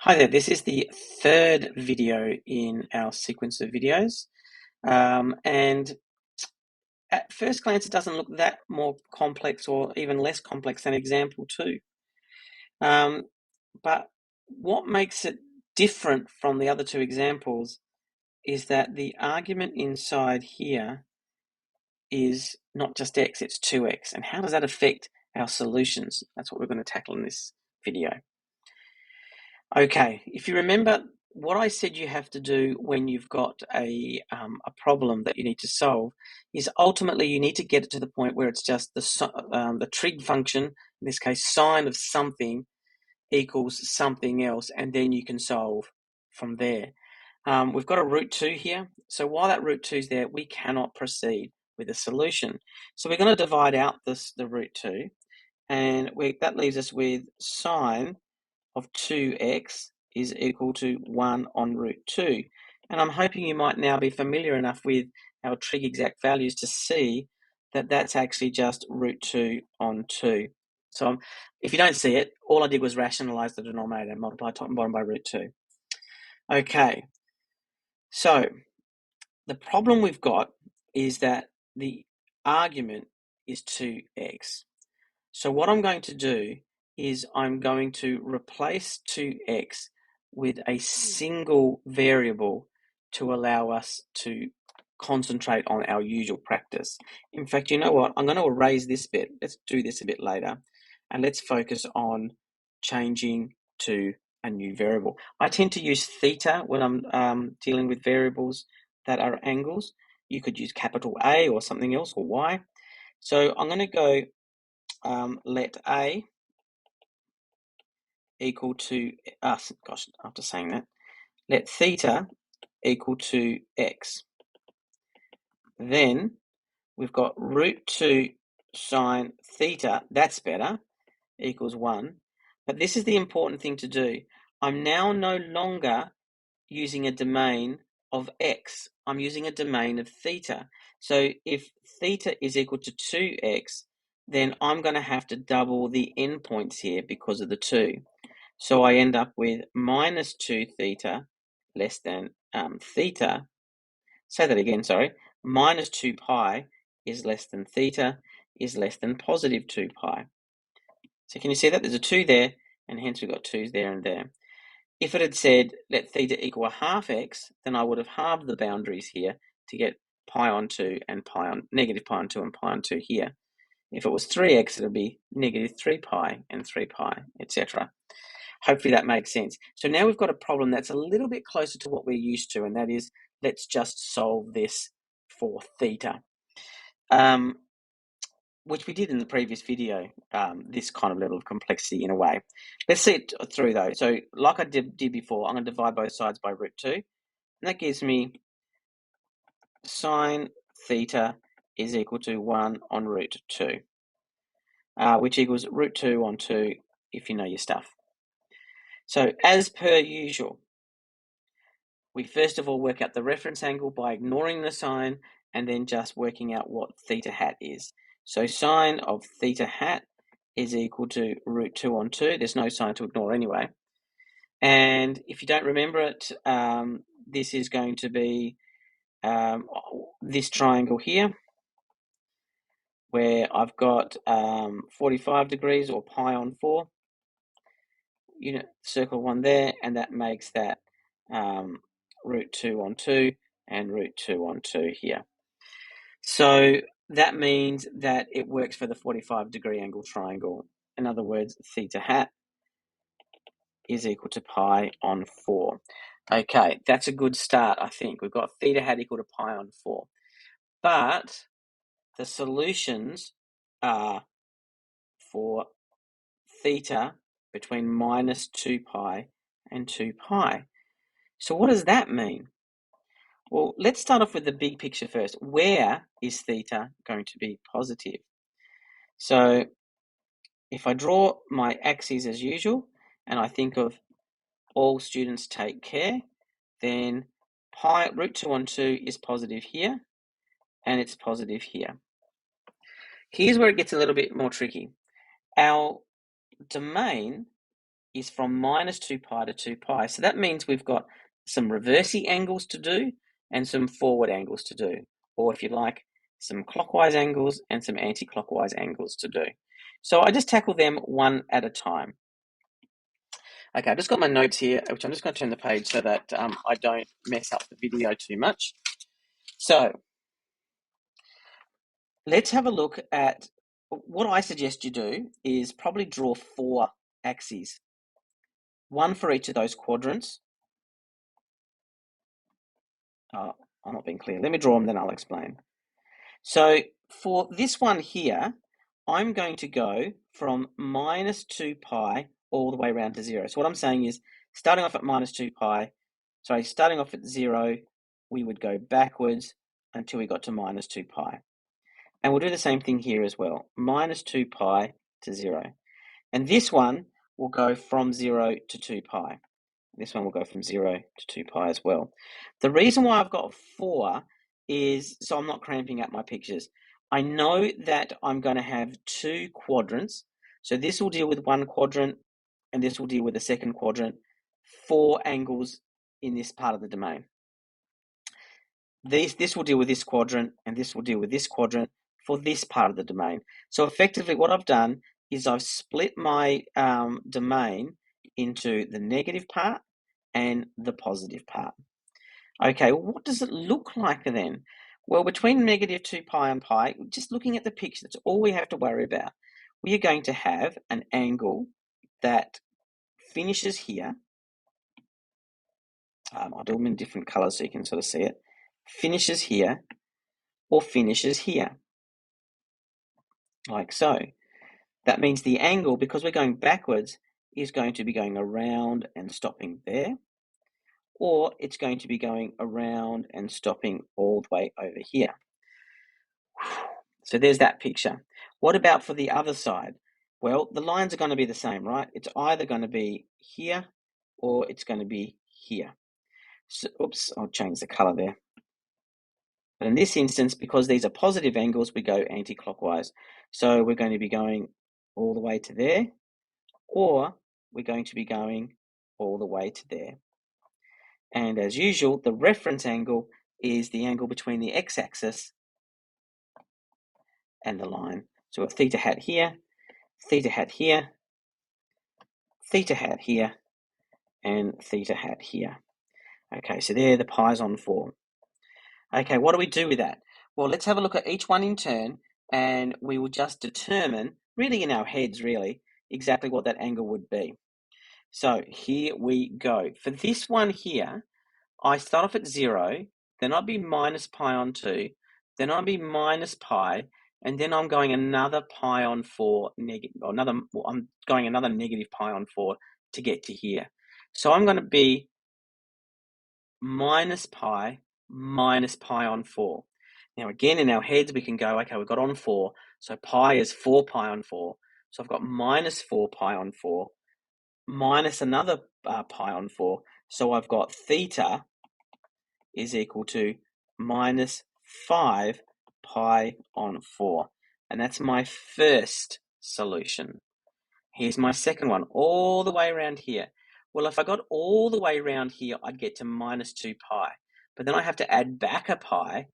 Hi there, this is the third video in our sequence of videos. And at first glance, it doesn't look that more complex or even less complex than example two. But what makes it different from the other two examples is that the argument inside here is not just x, it's 2x. And how does that affect our solutions? That's what we're going to tackle in this video. Okay, if you remember what I said you have to do when you've got a problem that you need to solve is ultimately you need to get it to the point where it's just the trig function, in this case sine of something equals something else, and then you can solve from there. We've got a root 2 here, so while that root 2 is there, we cannot proceed with a solution. So we're going to divide out the root 2, and that leaves us with sine of 2x is equal to 1 on root 2. And I'm hoping you might now be familiar enough with our trig exact values to see that that's actually just root 2 on 2. So if you don't see it, all I did was rationalize the denominator and multiply top and bottom by root 2. Okay, so the problem we've got is that the argument is 2x. So what I'm going to do is I'm going to replace 2x with a single variable to allow us to concentrate on our usual practice. In fact, you know what? I'm going to erase this bit. Let's do this a bit later. And let's focus on changing to a new variable. I tend to use theta when I'm dealing with variables that are angles. You could use capital A or something else, or Y. So I'm going to go let A equal to after saying that, let theta equal to x. Then we've got root 2 sine theta, that's better, equals 1. But this is the important thing to do. I'm now no longer using a domain of x. I'm using a domain of theta. So if theta is equal to 2x, then I'm going to have to double the endpoints here because of the 2. So I end up with minus 2 theta less than theta. Say that again, sorry. Minus 2 pi is less than theta is less than positive 2 pi. So can you see that? There's a 2 there, and hence we've got 2's there and there. If it had said let theta equal a half x, then I would have halved the boundaries here to get pi on 2 and negative pi on 2 and pi on 2 here. If it was 3x, it would be negative 3 pi and 3 pi, etc. Hopefully that makes sense. So now we've got a problem that's a little bit closer to what we're used to, and that is, let's just solve this for theta, which we did in the previous video, this kind of level of complexity in a way. Let's see it through though. So like I did before, I'm going to divide both sides by root 2, and that gives me sine theta is equal to 1 on root 2, which equals root 2 on 2 if you know your stuff. So as per usual, we first of all work out the reference angle by ignoring the sine and then just working out what theta hat is. So sine of theta hat is equal to root 2 on 2. There's no sine to ignore anyway. And if you don't remember it, this is going to be this triangle here, where I've got 45 degrees or pi on 4. Circle one there, and that makes that root 2 on 2 and root 2 on 2 here. So that means that it works for the 45-degree angle triangle. In other words, theta hat is equal to pi on 4. Okay, that's a good start, I think. We've got theta hat equal to pi on 4. But the solutions are for theta between minus 2 pi and 2 pi. So what does that mean? Well, let's start off with the big picture first. Where is theta going to be positive? So if I draw my axes as usual, and I think of all students take care, then root 2 on 2 is positive here, and it's positive here. Here's where it gets a little bit more tricky. Our domain is from minus 2 pi to 2 pi. So that means we've got some reversey angles to do and some forward angles to do. Or if you like, some clockwise angles and some anti-clockwise angles to do. So I just tackle them one at a time. Okay, I've just got my notes here, which I'm just going to turn the page so that I don't mess up the video too much. So let's have a look at what I suggest you do is probably draw 4 axes, one for each of those quadrants. I'm not being clear. Let me draw them, then I'll explain. So for this one here, I'm going to go from minus 2 pi all the way around to 0. So what I'm saying is, starting off at minus 2 pi, starting off at 0, we would go backwards until we got to minus 2 pi. And we'll do the same thing here as well, minus 2 pi to 0. And this one will go from 0 to 2 pi. This one will go from 0 to 2 pi as well. The reason why I've got 4 is so I'm not cramping up my pictures. I know that I'm going to have 2 quadrants. So this will deal with one quadrant, and this will deal with the second quadrant. 4 angles in this part of the domain. This will deal with this quadrant, and this will deal with this quadrant for this part of the domain. So effectively what I've done is I've split my domain into the negative part and the positive part. Okay, well, what does it look like then? Well, between negative 2 pi and pi, just looking at the picture, that's all we have to worry about. We are going to have an angle that finishes here. I'll do them in different colors so you can sort of see it. Finishes here or finishes here, like so. That means the angle, because we're going backwards, is going to be going around and stopping there, or it's going to be going around and stopping all the way over here. So there's that picture. What about for the other side? Well, the lines are going to be the same, right? It's either going to be here or it's going to be here. So, oops, I'll change the color there. But in this instance, because these are positive angles, we go anti-clockwise. So we're going to be going all the way to there, or we're going to be going all the way to there. And as usual, the reference angle is the angle between the x-axis and the line. So we've got theta hat here, theta hat here, theta hat here, and theta hat here. Okay, so they're the pi's on 4. Okay, what do we do with that? Well, let's have a look at each one in turn, and we will just determine, really in our heads, really, exactly what that angle would be. So here we go. For this one here, I start off at 0, then I'll be minus pi on 2, then I'll be minus pi, and then I'm going another pi on 4 negative, or I'm going another negative pi on 4 to get to here. So I'm going to be minus pi on 4. Now again, in our heads, we can go, okay, we've got on 4, so pi is 4 pi on 4. So I've got minus 4 pi on 4, minus another pi on 4. So I've got theta is equal to minus 5 pi on 4. And that's my first solution. Here's my second one, all the way around here. Well, if I got all the way around here, I'd get to minus 2 pi. But then I have to add back a pi,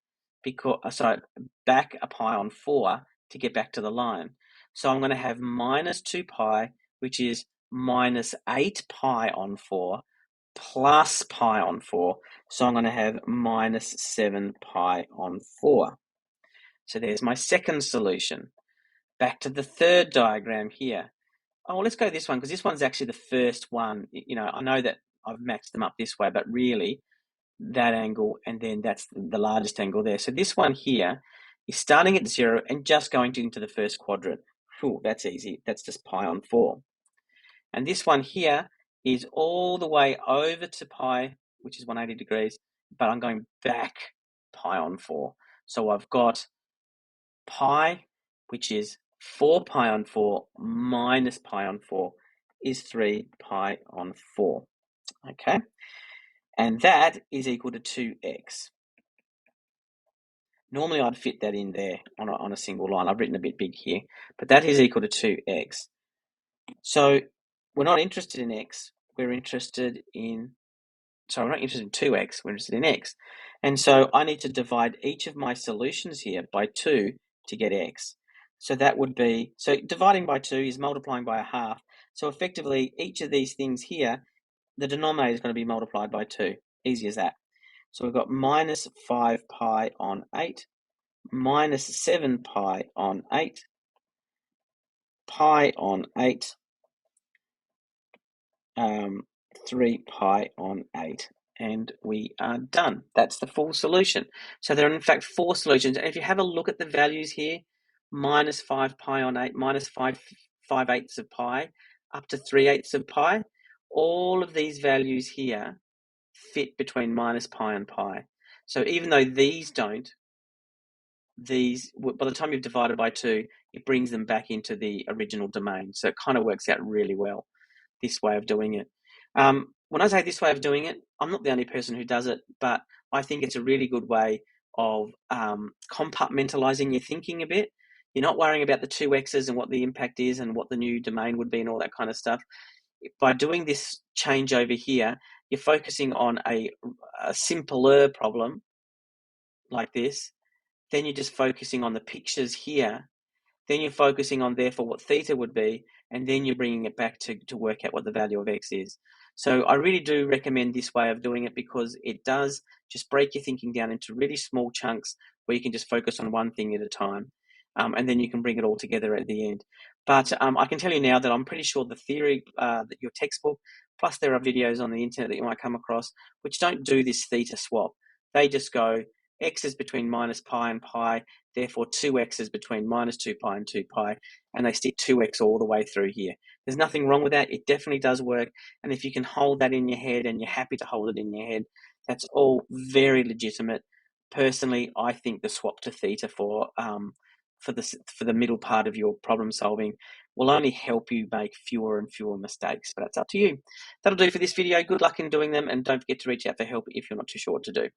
back a pi on 4 to get back to the line. So I'm going to have minus 2 pi, which is minus 8 pi on 4, plus pi on 4. So I'm going to have minus 7 pi on 4. So there's my second solution. Back to the third diagram here. Oh, let's go this one, because this one's actually the first one. You know, I know that I've matched them up this way, but really that angle, and then that's the largest angle there. So this one here is starting at 0 and just going into the first quadrant. Whew, that's easy. That's just pi on 4. And this one here is all the way over to pi, which is 180 degrees, but I'm going back pi on 4. So I've got pi, which is 4 pi on 4 minus pi on 4 is 3 pi on 4. Okay, and that is equal to 2x. Normally I'd fit that in there on a single line. I've written a bit big here, but that is equal to 2x. So we're not interested in x, we're interested in, so we're not interested in 2x, we're interested in x. And so I need to divide each of my solutions here by 2 to get x. So that would be, so dividing by 2 is multiplying by a half. So effectively, each of these things here, the denominator is going to be multiplied by 2. Easy as that. So we've got minus 5 pi on 8, minus 7 pi on 8, pi on 8, 3 pi on 8, and we are done. That's the full solution. So there are in fact 4 solutions, and if you have a look at the values here, minus 5 pi on 8, minus 5/8 of pi, up to 3/8 of pi, all of these values here fit between minus pi and pi. So even though these don't, these, by the time you've divided by 2, it brings them back into the original domain. So it kind of works out really well, this way of doing it. When I say this way of doing it, I'm not the only person who does it, but I think it's a really good way of compartmentalizing your thinking a bit. You're not worrying about the 2x's and what the impact is and what the new domain would be and all that kind of stuff. By doing this change over here, you're focusing on a simpler problem like this. Then you're just focusing on the pictures here. Then you're focusing on, therefore, what theta would be, and then you're bringing it back to work out what the value of x is. So I really do recommend this way of doing it because it does just break your thinking down into really small chunks where you can just focus on one thing at a time, and then you can bring it all together at the end. But I can tell you now that I'm pretty sure the theory, that your textbook, plus there are videos on the internet that you might come across, which don't do this theta swap. They just go, x is between minus pi and pi, therefore 2x is between minus 2 pi and 2 pi, and they stick 2x all the way through here. There's nothing wrong with that. It definitely does work, and if you can hold that in your head and you're happy to hold it in your head, that's all very legitimate. Personally, I think the swap to theta for the middle part of your problem solving will only help you make fewer and fewer mistakes, but that's up to you. That'll do for this video. Good luck in doing them, and don't forget to reach out for help if you're not too sure what to do.